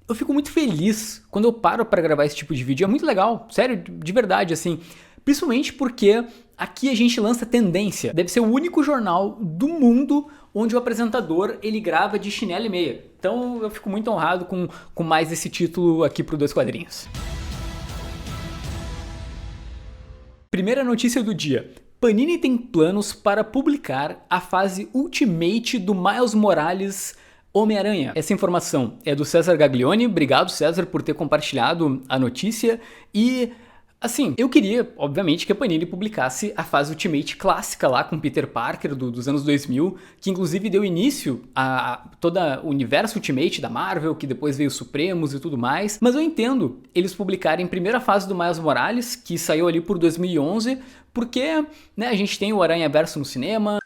eu fico muito feliz quando eu paro para gravar esse tipo de vídeo. É muito legal, sério, de verdade, assim. Principalmente porque aqui a gente lança tendência. Deve ser o único jornal do mundo onde o apresentador ele grava de chinelo e meia. Então eu fico muito honrado com mais esse título aqui pro Dois Quadrinhos. Primeira notícia do dia. Panini tem planos para publicar a fase Ultimate do Miles Morales Homem-Aranha. Essa informação é do César Gaglione. Obrigado, César, por ter compartilhado a notícia. E, assim, eu queria, obviamente, que a Panini publicasse a fase Ultimate clássica lá com Peter Parker dos anos 2000, que inclusive deu início a todo o universo Ultimate da Marvel, que depois veio Supremos e tudo mais. Mas eu entendo eles publicarem a primeira fase do Miles Morales, que saiu ali por 2011, porque né, a gente tem o Aranhaverso no cinema.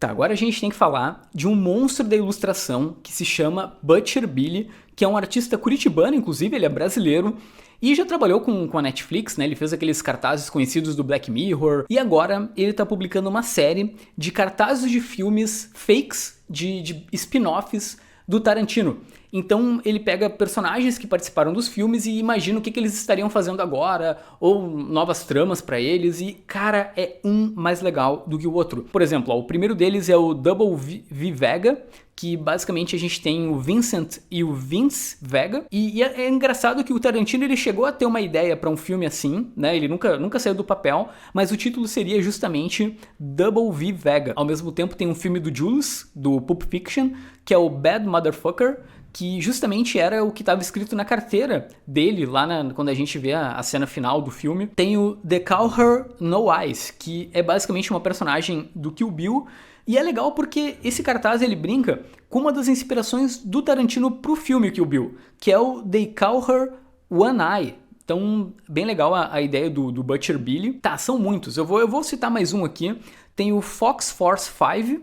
Tá, agora a gente tem que falar de um monstro da ilustração que se chama Butcher Billy, que é um artista curitibano, inclusive ele é brasileiro, e já trabalhou com a Netflix, né? Ele fez aqueles cartazes conhecidos do Black Mirror, e agora ele tá publicando uma série de cartazes de filmes fakes, de spin-offs do Tarantino. Então ele pega personagens que participaram dos filmes e imagina o que eles estariam fazendo agora, ou novas tramas pra eles, e cara, é um mais legal do que o outro. Por exemplo, ó, o primeiro deles é o Double V Vega, que basicamente a gente tem o Vincent e o Vince Vega, e é engraçado que o Tarantino ele chegou a ter uma ideia pra um filme assim, né? Ele nunca saiu do papel, mas o título seria justamente Double V Vega. Ao mesmo tempo tem um filme do Jules, do Pulp Fiction, que é o Bad Motherfucker, que justamente era o que estava escrito na carteira dele, lá quando a gente vê a cena final do filme. Tem o The Call Her No Eyes, que é basicamente uma personagem do Kill Bill, e é legal porque esse cartaz ele brinca com uma das inspirações do Tarantino pro filme Kill Bill, que é o They Call Her One Eye. Então, bem legal a ideia do Butcher Billy. Tá, são muitos, eu vou citar mais um aqui. Tem o Fox Force 5,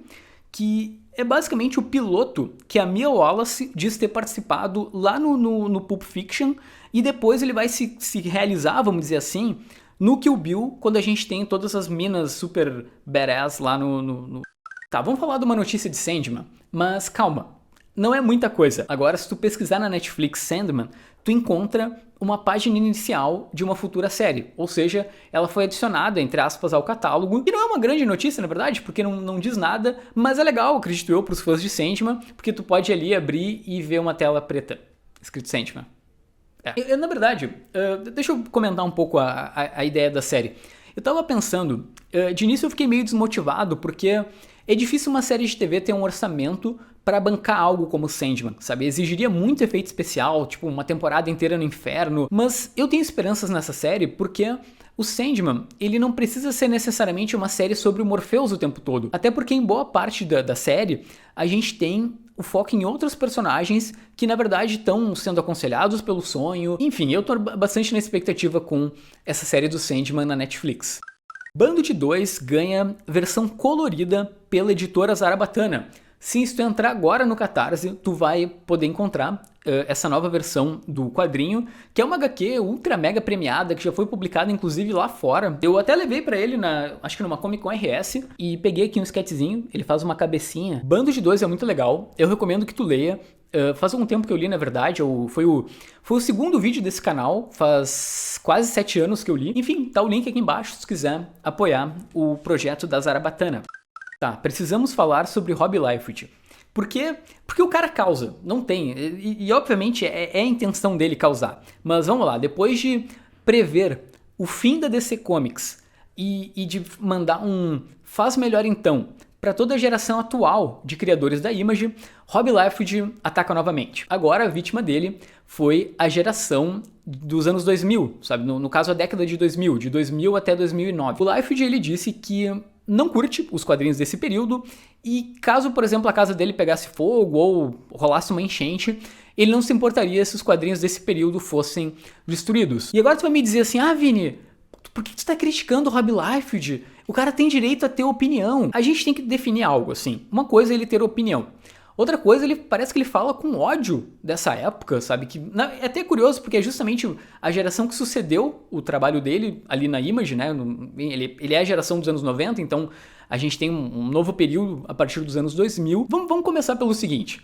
que é basicamente o piloto que a Mia Wallace diz ter participado lá no Pulp Fiction, e depois ele vai se realizar, vamos dizer assim, no Kill Bill, quando a gente tem todas as minas super badass lá no... Tá, vamos falar de uma notícia de Sandman, mas calma, não é muita coisa. Agora, se tu pesquisar na Netflix Sandman, tu encontra uma página inicial de uma futura série, ou seja, ela foi adicionada, entre aspas, ao catálogo, e não é uma grande notícia, na verdade, porque não diz nada, mas é legal, acredito eu, pros fãs de Sandman, porque tu pode ali abrir e ver uma tela preta, escrito Sandman. Na verdade, deixa eu comentar um pouco a ideia da série. Eu tava pensando, de início eu fiquei meio desmotivado, porque é difícil uma série de TV ter um orçamento para bancar algo como Sandman, sabe? Exigiria muito efeito especial, tipo uma temporada inteira no inferno, mas eu tenho esperanças nessa série porque o Sandman, ele não precisa ser necessariamente uma série sobre o Morpheus o tempo todo, até porque em boa parte da série a gente tem o foco em outros personagens que na verdade estão sendo aconselhados pelo sonho. Enfim, eu tô bastante na expectativa com essa série do Sandman na Netflix. Bando de Dois ganha versão colorida pela editora Zarabatana. Sim, se tu entrar agora no Catarse, tu vai poder encontrar essa nova versão do quadrinho, que é uma HQ ultra mega premiada, que já foi publicada inclusive lá fora. Eu até levei pra ele, acho que numa Comic Con RS, e peguei aqui um sketchzinho, ele faz uma cabecinha. Bando de Dois é muito legal, eu recomendo que tu leia. Faz algum tempo que eu li, na verdade, foi o segundo vídeo desse canal, faz quase 7 anos que eu li. Enfim, tá o link aqui embaixo se tu quiser apoiar o projeto da Zarabatana. Tá, precisamos falar sobre Rob Liefeld. Por quê? Porque o cara causa, não tem, e obviamente é a intenção dele causar. Mas vamos lá, depois de prever o fim da DC Comics e de mandar um faz melhor então para toda a geração atual de criadores da Image, Rob Liefeld ataca novamente. Agora a vítima dele foi a geração dos anos 2000, sabe? No caso a década de 2000, de 2000 até 2009. O Liefeld ele disse que não curte os quadrinhos desse período e caso, por exemplo, a casa dele pegasse fogo ou rolasse uma enchente, ele não se importaria se os quadrinhos desse período fossem destruídos. E agora tu vai me dizer assim, Vini, por que tu tá criticando o Rob Liefeld? O cara tem direito a ter opinião. A gente tem que definir algo assim. Uma coisa é ele ter opinião. Outra coisa, parece que ele fala com ódio dessa época, sabe? É até curioso, porque é justamente a geração que sucedeu o trabalho dele ali na Image, né? Ele é a geração dos anos 90, então a gente tem um novo período a partir dos anos 2000. Vamos começar pelo seguinte.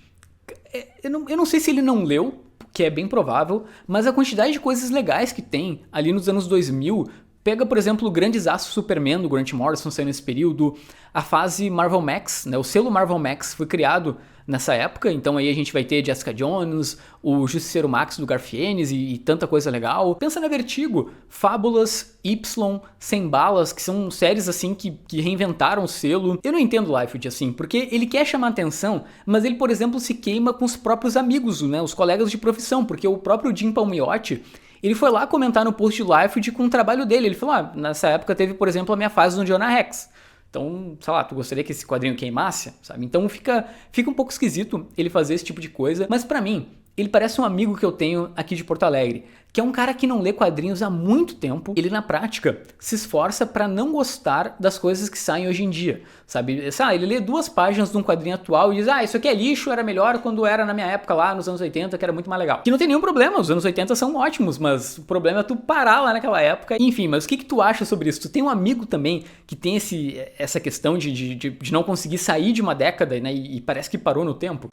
Eu não sei se ele não leu, que é bem provável, mas a quantidade de coisas legais que tem ali nos anos 2000, pega, por exemplo, o Grandes Aços Superman do Grant Morrison saiu nesse período, a fase Marvel Max, né? O selo Marvel Max foi criado nessa época, então aí a gente vai ter Jessica Jones, o Justiceiro Max do Garth Ennis e tanta coisa legal. Pensa na Vertigo, Fábulas, Y, Sem Balas, que são séries assim que reinventaram o selo. Eu não entendo o Liefeld assim, porque ele quer chamar atenção, mas ele, por exemplo, se queima com os próprios amigos, né? Os colegas de profissão, porque o próprio Jim Palmiotti, ele foi lá comentar no post de Liefeld com o trabalho dele. Ele falou, nessa época teve, por exemplo, a minha fase no Jonah Rex. Então, sei lá, tu gostaria que esse quadrinho queimasse, sabe? Então fica um pouco esquisito ele fazer esse tipo de coisa. Mas pra mim, ele parece um amigo que eu tenho aqui de Porto Alegre, que é um cara que não lê quadrinhos há muito tempo. Ele, na prática, se esforça pra não gostar das coisas que saem hoje em dia, sabe? Ele lê 2 páginas de um quadrinho atual e diz, isso aqui é lixo, era melhor quando era na minha época lá, nos anos 80, que era muito mais legal. Que não tem nenhum problema, os anos 80 são ótimos, mas o problema é tu parar lá naquela época. Enfim, mas o que tu acha sobre isso? Tu tem um amigo também que tem essa questão de não conseguir sair de uma década, né, e parece que parou no tempo?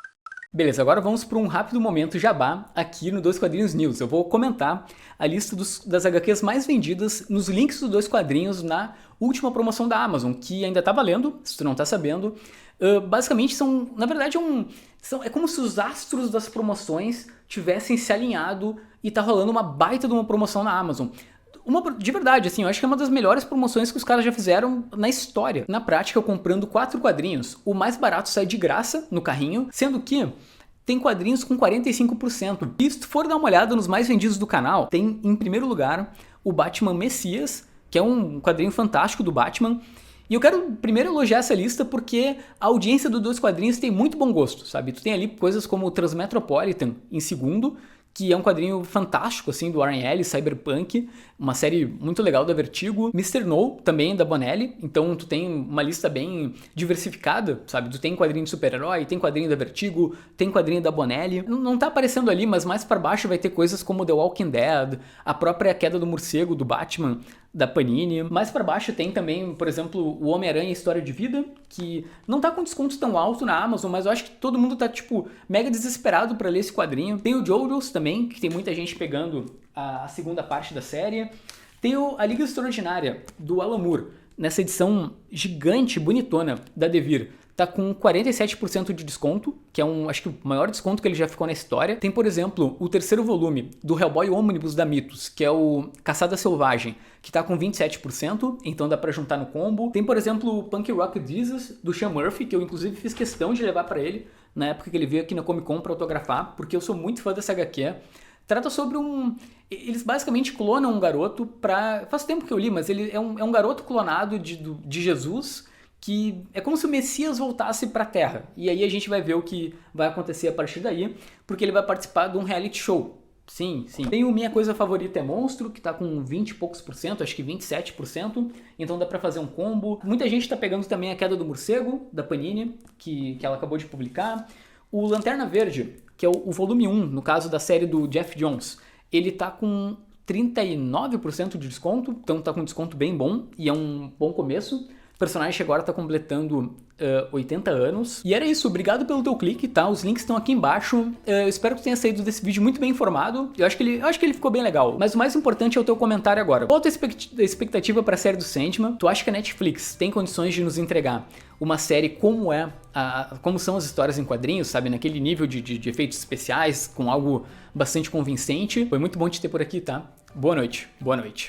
Beleza, agora vamos para um rápido momento jabá aqui no Dois Quadrinhos News. Eu vou comentar a lista das HQs mais vendidas nos links dos Dois Quadrinhos na última promoção da Amazon, que ainda tá valendo, se tu não tá sabendo. Basicamente são, na verdade, é como se os astros das promoções tivessem se alinhado e tá rolando uma baita de uma promoção na Amazon. De verdade, assim, eu acho que é uma das melhores promoções que os caras já fizeram na história. Na prática, comprando 4 quadrinhos, o mais barato sai de graça no carrinho, sendo que tem quadrinhos com 45%. E se tu for dar uma olhada nos mais vendidos do canal, tem em primeiro lugar o Batman Messias, que é um quadrinho fantástico do Batman. E eu quero primeiro elogiar essa lista porque a audiência do Dois Quadrinhos tem muito bom gosto, sabe? Tu tem ali coisas como o Transmetropolitan em segundo, que é um quadrinho fantástico, assim, do Warren Ellis, Cyberpunk, uma série muito legal da Vertigo. Mr. No, também da Bonelli, então tu tem uma lista bem diversificada, sabe? Tu tem quadrinho de super-herói, tem quadrinho da Vertigo, tem quadrinho da Bonelli. Não tá aparecendo ali, mas mais pra baixo vai ter coisas como The Walking Dead, a própria Queda do Morcego, do Batman, da Panini. Mais pra baixo tem também, por exemplo, o Homem-Aranha História de Vida, que não tá com desconto tão alto na Amazon, mas eu acho que todo mundo tá, tipo, mega desesperado pra ler esse quadrinho. Tem o JoJo's também, que tem muita gente pegando a segunda parte da série. Tem a Liga Extraordinária, do Alan Moore, nessa edição gigante, bonitona, da Devir. Tá com 47% de desconto, que é acho que o maior desconto que ele já ficou na história. Tem, por exemplo, o terceiro volume do Hellboy Omnibus da Mitos, que é o Caçada Selvagem, que tá com 27%, então dá pra juntar no combo. Tem, por exemplo, o Punk Rock Jesus, do Sean Murphy, que eu inclusive fiz questão de levar pra ele, na época que ele veio aqui na Comic Con pra autografar, porque eu sou muito fã dessa HQ. Trata sobre eles basicamente clonam um garoto pra... Faz tempo que eu li, mas ele é um garoto clonado de Jesus, que é como se o Messias voltasse pra Terra. E aí a gente vai ver o que vai acontecer a partir daí, porque ele vai participar de um reality show. Sim, sim. Tem o Minha Coisa Favorita é Monstro, que tá com 20 e poucos por cento, acho que 27%, então dá pra fazer um combo. Muita gente tá pegando também a Queda do Morcego, da Panini, que ela acabou de publicar. O Lanterna Verde, que é o volume 1, no caso da série do Jeff Jones, ele tá com 39% de desconto, então tá com um desconto bem bom, e é um bom começo. O personagem agora tá completando 80 anos. E era isso, obrigado pelo teu clique, tá? Os links estão aqui embaixo. Eu espero que tu tenha saído desse vídeo muito bem informado. Eu acho que ele ficou bem legal. Mas o mais importante é o teu comentário agora. Qual a tua expectativa pra série do Sandman? Tu acha que a Netflix tem condições de nos entregar uma série como como são as histórias em quadrinhos, sabe? Naquele nível de efeitos especiais, com algo bastante convincente. Foi muito bom te ter por aqui, tá? Boa noite. Boa noite.